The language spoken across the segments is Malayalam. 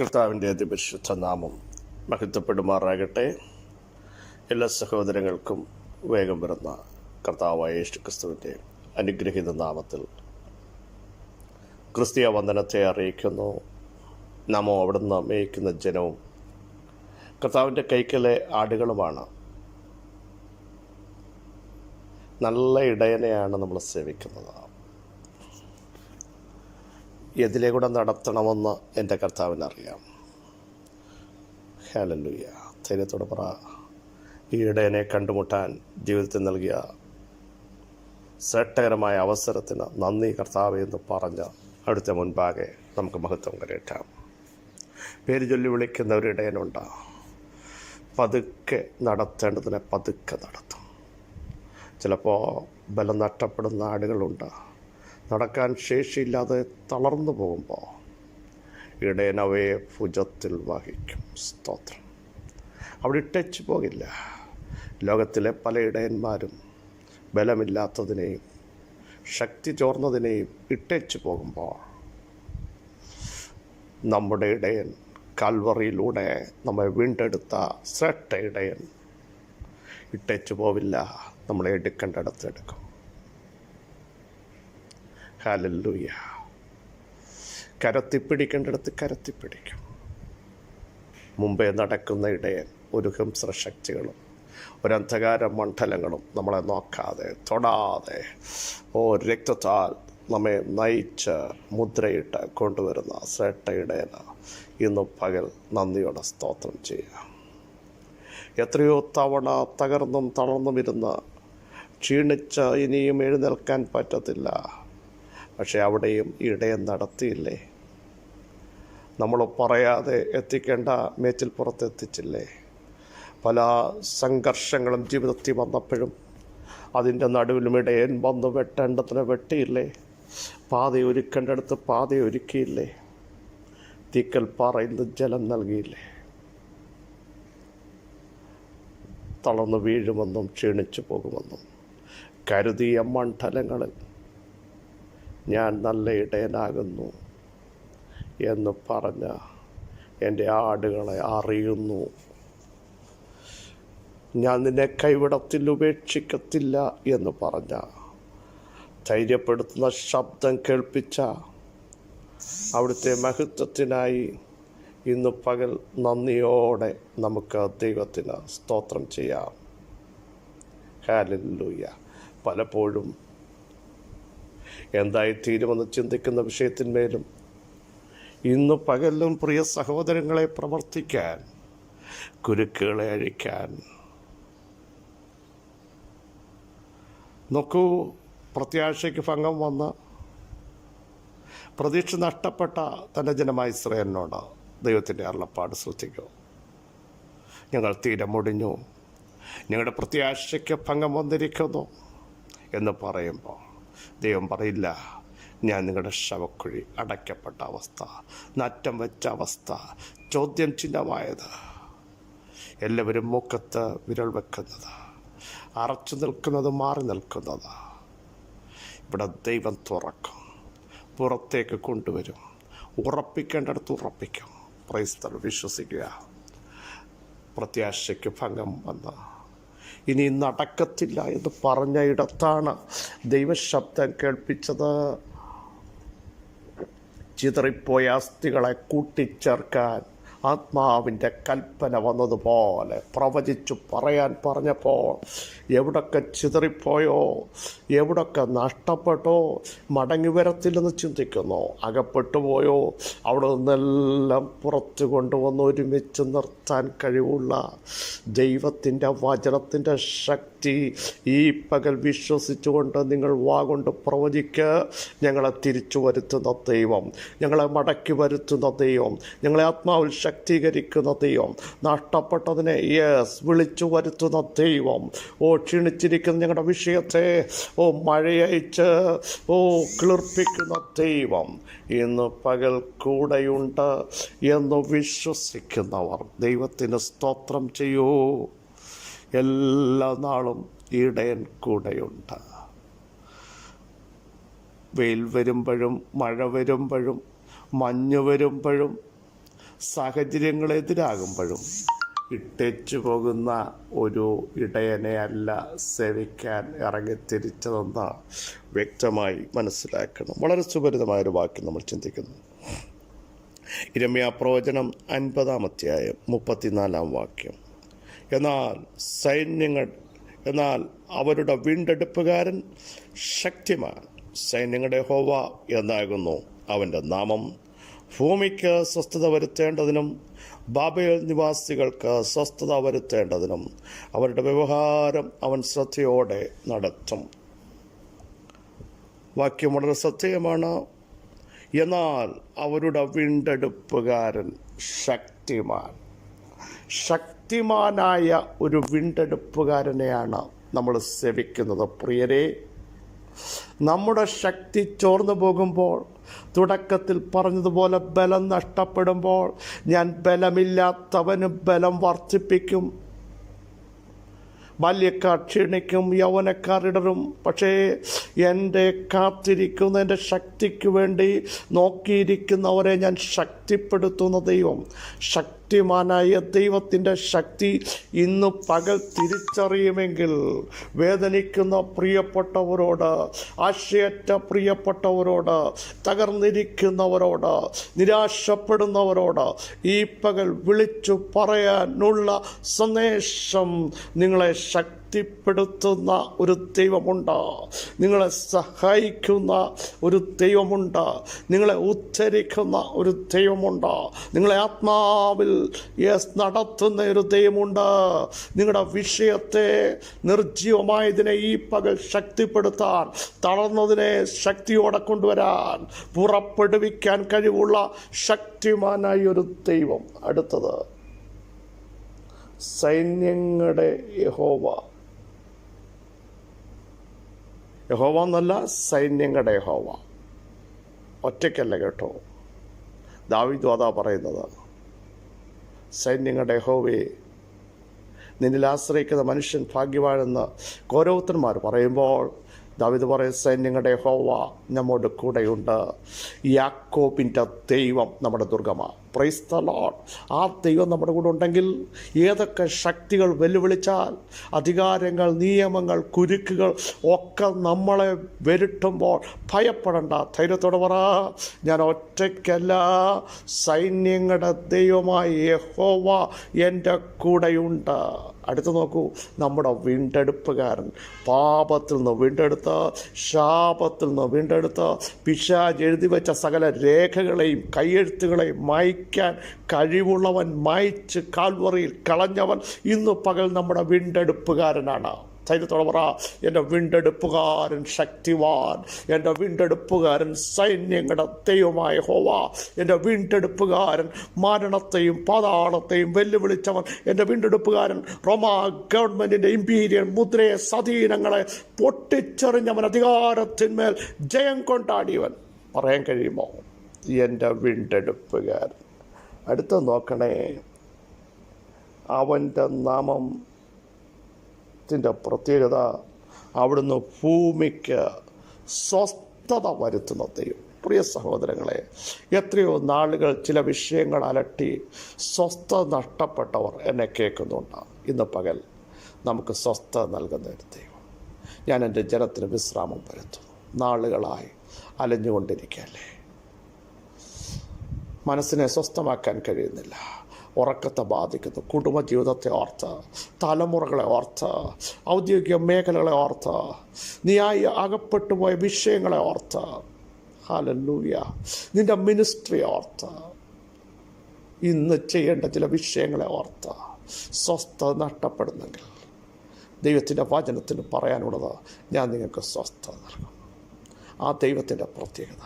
കർത്താവിൻ്റെ അതിപരിശുദ്ധ നാമം മഹത്വപ്പെടുമാറാകട്ടെ. എല്ലാ സഹോദരങ്ങൾക്കും വേഗം വരുന്ന കർത്താവായ യേശുക്രിസ്തുവിൻ്റെ അനുഗ്രഹീത നാമത്തിൽ ക്രിസ്തീയ വന്ദനത്തെ അറിയിക്കുന്നു. നാമോ അവിടുന്ന് മേയ്ക്കുന്ന ജനവും കർത്താവിൻ്റെ കൈക്കലെ ആടുകളുമാണ്. നല്ല ഇടയനെയാണ് നമ്മൾ സേവിക്കുന്നത്. എതിലെ കൂടെ നടത്തണമെന്ന് എൻ്റെ കർത്താവിനറിയാം. ഹല്ലേലൂയ. ധൈര്യത്തോടെ പറ, ഈ ഇടയനെ കണ്ടുമുട്ടാൻ ജീവിതത്തിൽ നൽകിയ ശ്രേഷ്ഠകരമായ അവസരത്തിന് നന്ദി കർത്താവേ എന്ന് പറഞ്ഞ് അവിടുത്തെ മുൻപാകെ നമുക്ക് മഹത്വം കരയറ്റാം. പേര് ചൊല്ലി വിളിക്കുന്ന ഒരു ഇടയനുണ്ട്. പതുക്കെ നടത്തേണ്ടതിനെ പതുക്കെ നടത്തും. ചിലപ്പോൾ ബലം നഷ്ടപ്പെടുന്ന ആടുകളുണ്ട്. നടക്കാൻ ശേഷിയില്ലാതെ തളർന്നു പോകുമ്പോൾ ഇടയനവയെ ഭുജത്തിൽ വഹിക്കും. സ്തോത്രം. അവിടെ ഇട്ടേച്ച് പോകില്ല. ലോകത്തിലെ പല ഇടയന്മാരും ബലമില്ലാത്തതിനെയും ശക്തി ചോർന്നതിനെയും ഇട്ടേച്ച് പോകുമ്പോൾ നമ്മുടെ ഇടയൻ കാൽവറിയിലൂടെ നമ്മെ വീണ്ടെടുത്ത ശ്രേഷ്ഠ ഇടയൻ ഇട്ടേച്ച് പോവില്ല. നമ്മളെ എടുക്കേണ്ടടുത്തെടുക്കും. ഹല്ലേലൂയ. കരത്തിപ്പിടിക്കേണ്ടടുത്ത് കരത്തിപ്പിടിക്കും. മുമ്പേ നടക്കുന്ന ഇടയൻ ഒരു ഹിംസ്ര ശക്തികളും ഒരന്ധകാര മണ്ഡലങ്ങളും നമ്മളെ നോക്കാതെ തൊടാതെ രക്തത്താൽ നമ്മെ നയിച്ച് മുദ്രയിട്ട് കൊണ്ടുവരുന്ന ശ്രേഷ്ഠ ഇടയന് ഇന്ന് പകൽ നന്ദിയോടെ സ്തോത്രം ചെയ്യാം. എത്രയോ തവണ തകർന്നും തളർന്നും ഇരുന്ന് ക്ഷീണിച്ച് ഇനിയും എഴുന്നേൽക്കാൻ പറ്റത്തില്ല. പക്ഷെ അവിടെയും ഇടയൻ നടത്തിയില്ലേ? നമ്മൾ പറയാതെ എത്തിക്കേണ്ട മേച്ചിൽ പുറത്തെത്തിച്ചില്ലേ? പല സംഘർഷങ്ങളും ജീവിതത്തിൽ വന്നപ്പോഴും അതിൻ്റെ നടുവിലും ഇടയൻ വന്ന് വെട്ടേണ്ടതിനെ വെട്ടിയില്ലേ? പാത ഒരുക്കേണ്ടടുത്ത് പാത ഒരുക്കിയില്ലേ? തീക്കൽ പാറയിൽ നിന്ന് ജലം നൽകിയില്ലേ? തളർന്നു വീഴുമെന്നും ക്ഷീണിച്ചു പോകുമെന്നും കരുതിയ മണ്ഡലങ്ങളിൽ ഞാൻ നല്ല ഇടയനാകുന്നു എന്ന് പറഞ്ഞ എൻ്റെ ആടുകളെ അറിയുന്നു. ഞാൻ നിന്നെ കൈവിടത്തിൽ ഉപേക്ഷിക്കത്തില്ല എന്ന് പറഞ്ഞ ധൈര്യപ്പെടുത്തുന്ന ശബ്ദം കേൾപ്പിച്ച അവിടുത്തെ മഹത്വത്തിനായി ഇന്ന് പകൽ നന്ദിയോടെ നമുക്ക് ദൈവത്തിന് സ്തോത്രം ചെയ്യാം. ഹല്ലേലൂയ. പലപ്പോഴും എന്തായിത്തീരുമെന്ന് ചിന്തിക്കുന്ന വിഷയത്തിന്മേലും ഇന്ന് പകലും പ്രിയ സഹോദരങ്ങളെ പ്രവർത്തിക്കാൻ, കുരുക്കുകളെ അഴിക്കാൻ നോക്കൂ. പ്രത്യാശയ്ക്ക് ഭംഗം വന്ന് പ്രതീക്ഷ നഷ്ടപ്പെട്ട തൻ്റെ ജനമായ ഇസ്രായേലിനോട് ദൈവത്തിൻ്റെ അരുളപ്പാട് ശ്രദ്ധിക്കൂ. ഞങ്ങൾ തീരെ മുടിഞ്ഞു, ഞങ്ങളുടെ പ്രത്യാശയ്ക്ക് ഭംഗം വന്നിരിക്കുന്നു എന്ന് പറയുമ്പോൾ ദൈവം പറയില്ല, ഞാൻ നിങ്ങളുടെ ശവക്കുഴി അടയ്ക്കപ്പെട്ട അവസ്ഥ, നറ്റം വെച്ച അവസ്ഥ, ചോദ്യം ചിഹ്നമായത്, എല്ലാവരും മുഖത്ത് വിരൽ വെക്കുന്നത്, അറച്ചു നിൽക്കുന്നത്, മാറി നിൽക്കുന്നത്, ഇവിടെ ദൈവം തുറക്കും, പുറത്തേക്ക് കൊണ്ടുവരും, ഉറപ്പിക്കേണ്ടടുത്ത് ഉറപ്പിക്കും. ക്രൈസ്തവർ വിശ്വസിക്കുക. പ്രത്യാശയ്ക്ക് ഭംഗം വന്ന് ഇനി നടക്കത്തില്ല എന്ന് പറഞ്ഞ ഇടത്താണ് ദൈവശബ്ദം കേൾപ്പിച്ചത്. ചിതറിപ്പോയ അസ്ഥികളെ കൂട്ടിച്ചേർക്കാൻ ആത്മാവിൻ്റെ കൽപ്പന വന്നതുപോലെ പ്രവചിച്ചു പറയാൻ പറഞ്ഞപ്പോൾ എവിടൊക്കെ ചിതറിപ്പോയോ, എവിടൊക്കെ നഷ്ടപ്പെട്ടോ, മടങ്ങി വരത്തില്ലെന്ന് ചിന്തിക്കുന്നു, അകപ്പെട്ടു പോയോ, അവിടെ നിന്നെല്ലാം പുറത്തു കൊണ്ടുവന്ന് ഒരുമിച്ച് നിർത്താൻ കഴിവുള്ള ദൈവത്തിൻ്റെ വചനത്തിൻ്റെ ശക്തി ഈ പകൽ വിശ്വസിച്ചുകൊണ്ട് നിങ്ങൾ വാഗൊണ്ട് പ്രവചിക്ക്. ഞങ്ങളെ തിരിച്ചു വരുത്തുന്ന ദൈവം, ഞങ്ങളെ മടക്കി വരുത്തുന്ന ദൈവം, ഞങ്ങളെ ആത്മാവിൽ ശക്തീകരിക്കുന്ന ദൈവം, നഷ്ടപ്പെട്ടതിനെ വിളിച്ചു വരുത്തുന്ന ദൈവം, ക്ഷീണിച്ചിരിക്കുന്ന ഞങ്ങളുടെ വിഷയത്തെ മഴയയച്ച് കിളിർപ്പിക്കുന്ന ദൈവം ഇന്ന് പകൽ കൂടെയുണ്ട് എന്ന് വിശ്വസിക്കുന്നവർ ദൈവത്തിന് സ്തോത്രം ചെയ്യൂ. എല്ലാ നാളും ഇടയൻ കൂടെയുണ്ട്. വെയിൽ വരുമ്പോഴും മഴ വരുമ്പോഴും മഞ്ഞ് വരുമ്പോഴും സാഹചര്യങ്ങളെതിരാകുമ്പോഴും ഇട്ടേച്ചു പോകുന്ന ഒരു ഇടയനെ അല്ല സേവിക്കാൻ ഇറങ്ങിത്തിരിച്ചതെന്ന് വ്യക്തമായി മനസ്സിലാക്കണം. വളരെ സുപരിതമായൊരു വാക്യം നമ്മൾ ചിന്തിക്കുന്നു. യിരെമ്യാ പ്രവചനം 50-ാം അധ്യായം 34-ാം വാക്യം. എന്നാൽ അവരുടെ വീണ്ടെടുപ്പുകാരൻ ശക്തിമാൻ, സൈന്യങ്ങളുടെ യഹോവ എന്നാകുന്നു അവൻ്റെ നാമം. ഭൂമിക്ക് സ്വസ്ഥത വരുത്തേണ്ടതിനും ബാബേൽ നിവാസികൾക്ക് സ്വസ്ഥത വരുത്തേണ്ടതിനും അവരുടെ വ്യവഹാരം അവൻ ശ്രദ്ധയോടെ നടത്തും. വാക്യം വളരെ ശ്രദ്ധേയമാണ്. എന്നാൽ അവരുടെ വീണ്ടെടുപ്പുകാരൻ ശക്തിമാൻ. ശക്തിമാനായ ഒരു വീണ്ടെടുപ്പുകാരനെയാണ് നമ്മൾ സേവിക്കുന്നത്. പ്രിയരെ, നമ്മുടെ ശക്തി ചോർന്നു പോകുമ്പോൾ, തുടക്കത്തിൽ പറഞ്ഞതുപോലെ ബലം നഷ്ടപ്പെടുമ്പോൾ, ഞാൻ ബലമില്ലാത്തവന് ബലം വർദ്ധിപ്പിക്കും, ബാല്യക്കാർ ക്ഷീണിക്കും, യൗവനക്കാർ ഇടറും. പക്ഷേ എൻ്റെ കാത്തിരിക്കുന്ന, എൻ്റെ ശക്തിക്ക് വേണ്ടി നോക്കിയിരിക്കുന്നവരെ ഞാൻ ശക്തിപ്പെടുത്തുന്ന ദൈവം, ശക്തിമാനായ ദൈവത്തിൻ്റെ ശക്തി ഇന്ന് പകൽ തിരിച്ചറിയുമെങ്കിൽ, വേദനിക്കുന്ന പ്രിയപ്പെട്ടവരോട്, ആശയറ്റ പ്രിയപ്പെട്ടവരോട്, തകർന്നിരിക്കുന്നവരോട്, നിരാശപ്പെടുന്നവരോട് ഈ പകൽ വിളിച്ചു പറയാനുള്ള സന്ദേശം, നിങ്ങളെ ശക്തിപ്പെടുത്തുന്ന ഒരു ദൈവമുണ്ട്, നിങ്ങളെ സഹായിക്കുന്ന ഒരു ദൈവമുണ്ട്, നിങ്ങളെ ഉദ്ധരിക്കുന്ന ഒരു ദൈവമുണ്ട്, നിങ്ങളെ ആത്മാവിൽ നടത്തുന്ന ഒരു ദൈവമുണ്ട്. നിങ്ങളുടെ വിഷയത്തെ, നിർജീവമായതിനെ ഈ പകൽ ശക്തിപ്പെടുത്താൻ, തളർന്നതിനെ ശക്തിയോടെ കൊണ്ടുവരാൻ, പുറപ്പെടുവിക്കാൻ കഴിവുള്ള ശക്തിമാനായ ഒരു ദൈവം. അടുത്തത് സൈന്യങ്ങളുടെ യഹോവ. യഹോവ എന്നല്ല, സൈന്യങ്ങളുടെ യഹോവ. ഒറ്റയ്ക്കല്ല കേട്ടോ. ദാവീദ് അതാ പറയുന്നത്. സൈന്യങ്ങളുടെ യഹോവയെ, നിന്നിൽ ആശ്രയിക്കുന്ന മനുഷ്യൻ ഭാഗ്യവാനെന്ന് ഗൗരവത്തന്മാർ പറയുമ്പോൾ ദാവീദ് പറയും, സൈന്യങ്ങളുടെ യഹോവ നമ്മോട് കൂടെയുണ്ട്. യാക്കോബിൻ്റെ ദൈവം നമ്മുടെ ദുർഗമാണ്. Praise the Lord. ആ ദൈവം നമ്മുടെ കൂടെ ഉണ്ടെങ്കിൽ ഏതൊക്കെ ശക്തികൾ വെല്ലുവിളിച്ചാൽ, അധികാരങ്ങൾ, നിയമങ്ങൾ, കുരുക്കുകൾ ഒക്കെ നമ്മളെ വരുട്ടുമ്പോൾ ഭയപ്പെടേണ്ട. ധൈര്യത്തോടെ പറ, ഞാൻ ഒറ്റയ്ക്കല്ല, സൈന്യങ്ങളുടെ ദൈവമായ യഹോവ എൻ്റെ കൂടെയുണ്ട്. അടുത്ത് നോക്കൂ, നമ്മുടെ വീണ്ടെടുപ്പുകാരൻ. പാപത്തിൽ നിന്ന് വീണ്ടെടുത്ത്, ശാപത്തിൽ നിന്ന് വീണ്ടെടുത്ത്, പിശാച് എഴുതി വെച്ച സകല രേഖകളെയും കയ്യെഴുത്തുകളെയും മായ്ക്കാൻ കഴിവുള്ളവൻ, മായ്ച്ച് കാൽവറിയിൽ കളഞ്ഞവൻ ഇന്ന് പകൽ നമ്മുടെ വീണ്ടെടുപ്പുകാരനാണ്. ധൈര്യത്തോടെ പറ, എൻ്റെ വീണ്ടെടുപ്പുകാരൻ ശക്തിവാൻ, എൻ്റെ വീണ്ടെടുപ്പുകാരൻ സൈന്യങ്ങളുടെ ദൈവമായ യഹോവ, എൻ്റെ വീണ്ടെടുപ്പുകാരൻ മരണത്തെയും പാതാളത്തെയും വെല്ലുവിളിച്ചവൻ, എൻ്റെ വീണ്ടെടുപ്പുകാരൻ റോമാ ഗവൺമെൻറ്റിൻ്റെ ഇമ്പീരിയൽ മുദ്രയെ, സ്വാധീനങ്ങളെ പൊട്ടിച്ചെറിഞ്ഞവൻ, അധികാരത്തിന്മേൽ ജയം കൊണ്ടാടിയവൻ. പറയാൻ കഴിയുമോ? എൻ്റെ വീണ്ടെടുപ്പുകാരൻ. അടുത്ത നോക്കണേ, അവൻ്റെ നാമം പ്രത്യേകത, അവിടുന്ന് ഭൂമിക്ക് സ്വസ്ഥത വരുത്തുന്ന ദൈവം. പ്രിയ സഹോദരങ്ങളെ, എത്രയോ നാളുകൾ ചില വിഷയങ്ങൾ അലട്ടി സ്വസ്ഥത നഷ്ടപ്പെട്ടവർ എന്നെ കേൾക്കുന്നുണ്ട്. ഇന്ന് പകൽ നമുക്ക് സ്വസ്ഥത നൽകുന്ന ഒരു ദൈവം. ഞാൻ എൻ്റെ ജനത്തിന് വിശ്രാമം വരുത്തുന്നു. നാളുകളായി അലഞ്ഞുകൊണ്ടിരിക്കുകയല്ലേ, മനസ്സിനെ സ്വസ്ഥമാക്കാൻ കഴിയുന്നില്ല. ഉറക്കത്തെ ബാധിക്കുന്നു, കുടുംബജീവിതത്തെ ഓർത്ത്, തലമുറകളെ ഓർത്ത്, ഔദ്യോഗിക മേഖലകളെ ഓർത്ത്, നീയായി അകപ്പെട്ടു പോയ വിഷയങ്ങളെ ഓർത്ത്, ഹല്ലേലൂയ, നിൻ്റെ മിനിസ്ട്രി ഓർത്ത്, ഇന്ന് ചെയ്യേണ്ട ചില വിഷയങ്ങളെ ഓർത്ത് സ്വസ്ഥത നഷ്ടപ്പെടുന്നെങ്കിൽ ദൈവത്തിൻ്റെ വചനത്തിന് പറയാനുള്ളത്, ഞാൻ നിങ്ങൾക്ക് സ്വസ്ഥത നൽകും. ആ ദൈവത്തിൻ്റെ പ്രത്യേകത,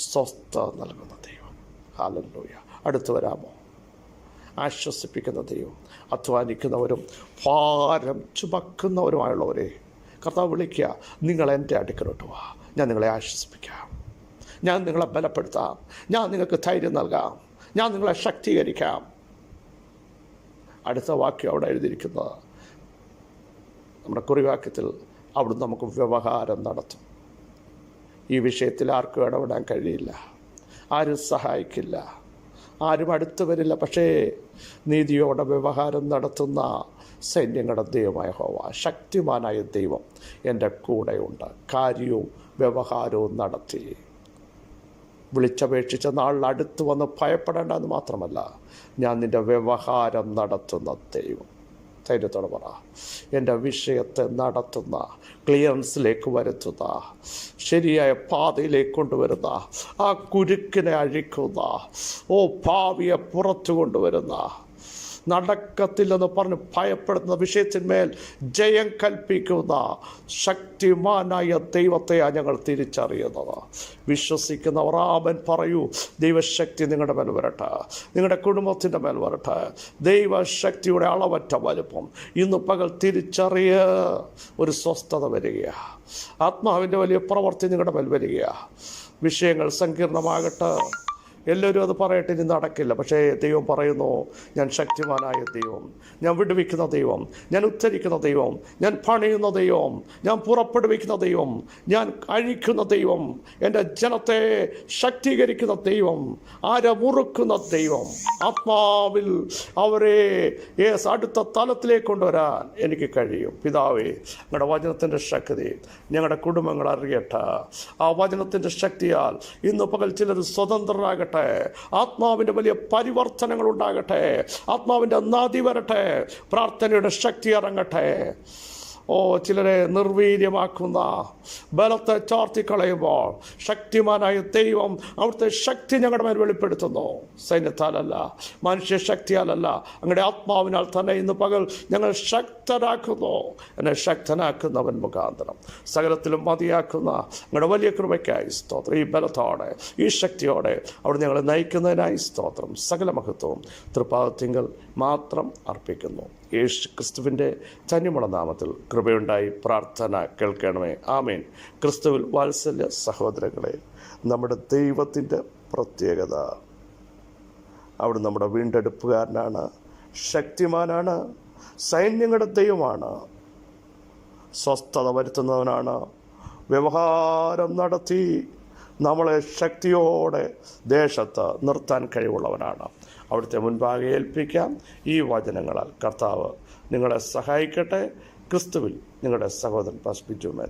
സ്വസ്ഥത നൽകുന്ന ദൈവം. ഹല്ലേലൂയ. അടുത്ത് വരാമോ? ആശ്വസിപ്പിക്കുന്ന ദൈവം. അധ്വാനിക്കുന്നവരും ഭാരം ചുമക്കുന്നവരുമായുള്ളവരെ കർത്താവ് വിളിക്കുക, നിങ്ങൾ എൻ്റെ അടുക്കലോട്ട് വാ, ഞാൻ നിങ്ങളെ ആശ്വസിപ്പിക്കാം, ഞാൻ നിങ്ങളെ ബലപ്പെടുത്താം, ഞാൻ നിങ്ങൾക്ക് ധൈര്യം നൽകാം, ഞാൻ നിങ്ങളെ ശക്തീകരിക്കാം. അടുത്ത വാക്യം അവിടെ എഴുതിയിരിക്കുന്നത്, നമ്മുടെ കുറിവാക്യത്തിൽ, അവിടുന്ന് നമുക്ക് വ്യവഹാരം നടത്തും. ഈ വിഷയത്തിൽ ആർക്കും ഇടപെടാൻ കഴിയില്ല, ആരും സഹായിക്കില്ല. ആരും അടുത്ത് വരില്ല. പക്ഷേ നീതിയോടെ വ്യവഹാരം നടത്തുന്ന സൈന്യങ്ങളുടെ ദൈവമായ യഹോവ, ശക്തിമാനായ ദൈവം എൻ്റെ കൂടെയുണ്ട്. കാര്യവും വ്യവഹാരവും നടത്തി വിളിച്ചപേക്ഷിച്ച നാളിൽ അടുത്ത് വന്ന് ഭയപ്പെടേണ്ടെന്ന് മാത്രമല്ല, ഞാൻ നിൻ്റെ വ്യവഹാരം നടത്തുന്ന ദൈവം. ധൈര്യത്തോടെ പറ, എൻ്റെ വിഷയത്തെ നടത്തുന്ന, ക്ലിയറൻസിലേക്ക് വരുത്തുന്ന, ശരിയായ പാതയിലേക്ക് കൊണ്ടുവരുന്ന, ആ കുരുക്കിനെ അഴിക്കുന്ന, ഭാവിയെ പുറത്തു കൊണ്ടുവരുന്ന, നടക്കത്തില്ലെന്ന് പറഞ്ഞ് ഭയപ്പെടുന്ന വിഷയത്തിന്മേൽ ജയം കൽപ്പിക്കുന്ന ശക്തിമാനായ ദൈവത്തെയാണ് ഞങ്ങൾ തിരിച്ചറിയുന്നത്. വിശ്വസിക്കുന്നവർ ആമേൻ പറയൂ. ദൈവശക്തി നിങ്ങളുടെ മേൽ വരട്ടെ, നിങ്ങളുടെ കുടുംബത്തിൻ്റെ മേൽ വരട്ടെ. ദൈവശക്തിയുടെ അളവറ്റ വലുപ്പം ഇന്ന് പകൽ തിരിച്ചറിയ ഒരു സ്വസ്ഥത വരികയാണ്. ആത്മാവിൻ്റെ വലിയ പ്രവൃത്തി നിങ്ങളുടെ മേൽ വരികയാണ്. വിഷയങ്ങൾ സങ്കീർണമാകട്ടെ, എല്ലാവരും അത് പറയട്ടെ, ഇനി നടക്കില്ല. പക്ഷേ ദൈവം പറയുന്നു, ഞാൻ ശക്തിമാനായ ദൈവം, ഞാൻ വിടുവിക്കുന്ന ദൈവം, ഞാൻ ഉദ്ധരിക്കുന്ന ദൈവം, ഞാൻ പണിയുന്ന ദൈവം, ഞാൻ പുറപ്പെടുവിക്കുന്ന ദൈവം, ഞാൻ അഴിക്കുന്ന ദൈവം, എൻ്റെ ജനത്തെ ശക്തീകരിക്കുന്ന ദൈവം, മുറുക്കുന്ന ദൈവം, ആത്മാവിൽ അവരെ അടുത്ത തലത്തിലേക്ക് കൊണ്ടുവരാൻ എനിക്ക് കഴിയും. പിതാവേ, ഞങ്ങളുടെ വചനത്തിൻ്റെ ശക്തി ഞങ്ങളുടെ കുടുംബങ്ങൾ അറിയട്ടെ. ആ വചനത്തിൻ്റെ ശക്തിയാൽ ഇന്ന് പകൽ ചിലർ സ്വതന്ത്രരാകട്ടെ. ആത്മാവിൻ്റെ വലിയ പരിവർത്തനങ്ങൾ ഉണ്ടാകട്ടെ. ആത്മാവിൻ്റെ നദി വരട്ടെ. പ്രാർത്ഥനയുടെ ശക്തി ഇറങ്ങട്ടെ. ചിലരെ നിർവീര്യമാക്കുന്ന ബലത്തെ ചോർത്തിക്കളയുമ്പോൾ ശക്തിമാനായ ദൈവം അവിടുത്തെ ശക്തി ഞങ്ങളുടെ മേൽ വെളിപ്പെടുത്തുന്നു. സൈന്യത്താലല്ല, മനുഷ്യ ശക്തിയാലല്ല, അങ്ങയുടെ ആത്മാവിനാൽ തന്നെ ഇന്ന് പകൽ ഞങ്ങൾ ശക്തരാക്കുന്നു. എന്നെ ശക്തനാക്കുന്നവൻ മുഖാന്തരം സകലത്തിലും മതിയാക്കുന്ന അങ്ങയുടെ വലിയ കൃപയ്ക്കായി സ്തോത്രം. ഈ ബലത്തോടെ, ഈ ശക്തിയോടെ അവിടെ ഞങ്ങളെ നയിക്കുന്നതിനായി സ്തോത്രം. സകല മഹത്വവും തൃപ്പാദത്തിങ്കൽ മാത്രം അർപ്പിക്കുന്നു. യേശു ക്രിസ്തുവിൻ്റെ ധന്യമുള്ള നാമത്തിൽ കൃപയുണ്ടായി പ്രാർത്ഥന കേൾക്കണമേ. ആമേൻ. ക്രിസ്തുവിൽ വാത്സല്യ സഹോദരങ്ങളെ, നമ്മുടെ ദൈവത്തിൻ്റെ പ്രത്യേകത, അവിടെ നമ്മുടെ വീണ്ടെടുപ്പുകാരനാണ്, ശക്തിമാനാണ്, സൈന്യങ്ങളുടെ ദൈവമാണ്, സ്വസ്ഥത വരുത്തുന്നവനാണ്, വ്യവഹാരം നടത്തി നമ്മളെ ശക്തിയോടെ ദേശത്ത് നിർത്താൻ കഴിവുള്ളവനാണ്. അവിടുത്തെ മുൻപാകെ ഏൽപ്പിക്കാം. ഈ വചനങ്ങളാൽ കർത്താവ് നിങ്ങളെ സഹായിക്കട്ടെ. ക്രിസ്തുവിൽ നിങ്ങളുടെ സഹോദരൻ പാസ്റ്റർ ബിജു മാത്യു.